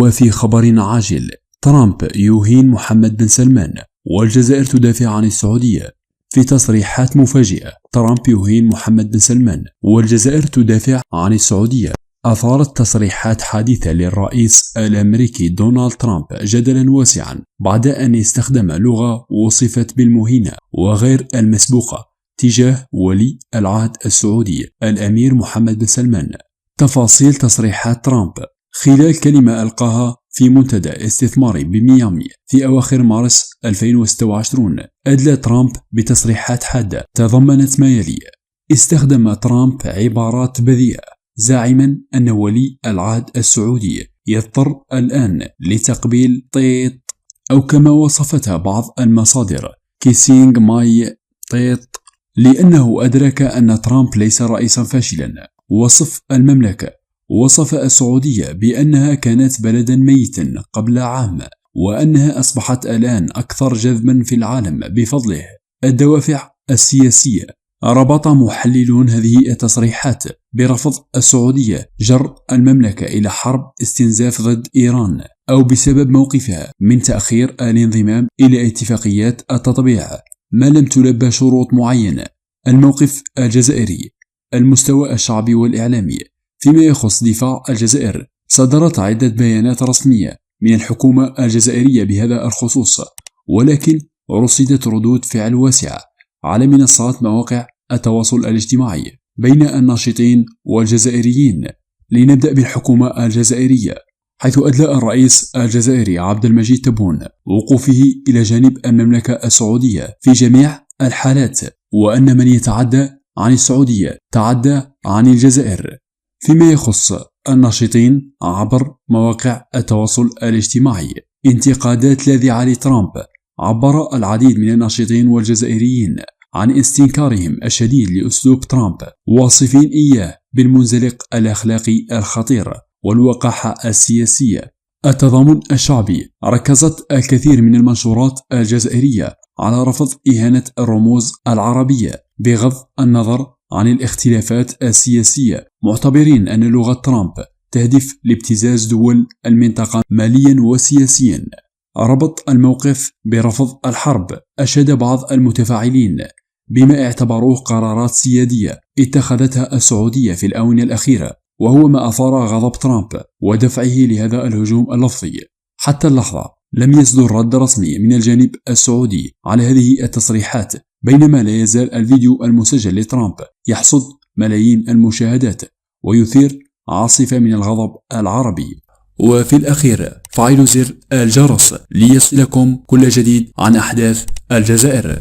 وفي خبر عاجل، ترامب يهين محمد بن سلمان والجزائر تدافع عن السعودية. في تصريحات مفاجئة، ترامب يهين محمد بن سلمان والجزائر تدافع عن السعودية. أثارت تصريحات حادثة للرئيس الأمريكي دونالد ترامب جدلا واسعا بعد أن استخدم لغة وصفت بالمهينة وغير المسبوقة تجاه ولي العهد السعودي الأمير محمد بن سلمان. تفاصيل تصريحات ترامب خلال كلمة ألقاها في منتدى استثماري بميامي في أواخر مارس 2026. أدلى ترامب بتصريحات حادة تضمنت ما يلي: استخدم ترامب عبارات بذيئة زاعما أن ولي العهد السعودي يضطر الآن لتقبيل طيط، أو كما وصفتها بعض المصادر كيسينج ماي طيط، لأنه أدرك أن ترامب ليس رئيسا فاشلا. وصف المملكة وصف السعودية بأنها كانت بلدا ميتا قبل عام، وأنها أصبحت الآن أكثر جذبا في العالم بفضله. الدوافع السياسية. ربط محللون هذه التصريحات برفض السعودية جر المملكة إلى حرب استنزاف ضد إيران، أو بسبب موقفها من تأخير الانضمام إلى اتفاقيات التطبيع ما لم تلبى شروط معينة. الموقف الجزائري. المستوى الشعبي والإعلامي. فيما يخص دفاع الجزائر، صدرت عدة بيانات رسمية من الحكومة الجزائرية بهذا الخصوص، ولكن رصدت ردود فعل واسعة على منصات مواقع التواصل الاجتماعي بين الناشطين والجزائريين. لنبدأ بالحكومة الجزائرية، حيث أدلى الرئيس الجزائري عبد المجيد تبون وقوفه إلى جانب المملكة السعودية في جميع الحالات، وأن من يتعدى عن السعودية تعدى عن الجزائر. فيما يخص الناشطين عبر مواقع التواصل الاجتماعي، انتقادات لاذعة لترامب. عبر العديد من الناشطين والجزائريين عن استنكارهم الشديد لأسلوب ترامب، واصفين إياه بالمنزلق الأخلاقي الخطير والوقاحة السياسية. التضامن الشعبي. ركزت الكثير من المنشورات الجزائرية على رفض إهانة الرموز العربية بغض النظر عن الاختلافات السياسية، معتبرين أن لغة ترامب تهدف لابتزاز دول المنطقة ماليا وسياسيا. ربط الموقف برفض الحرب. أشاد بعض المتفاعلين بما اعتبروه قرارات سيادية اتخذتها السعودية في الآونة الأخيرة، وهو ما أثار غضب ترامب ودفعه لهذا الهجوم اللفظي. حتى اللحظة لم يصدر رد رسمي من الجانب السعودي على هذه التصريحات، بينما لا يزال الفيديو المسجل لترامب يحصد ملايين المشاهدات ويثير عاصفة من الغضب العربي. وفي الأخير فعلوا زر الجرس ليصلكم كل جديد عن أحداث الجزائر.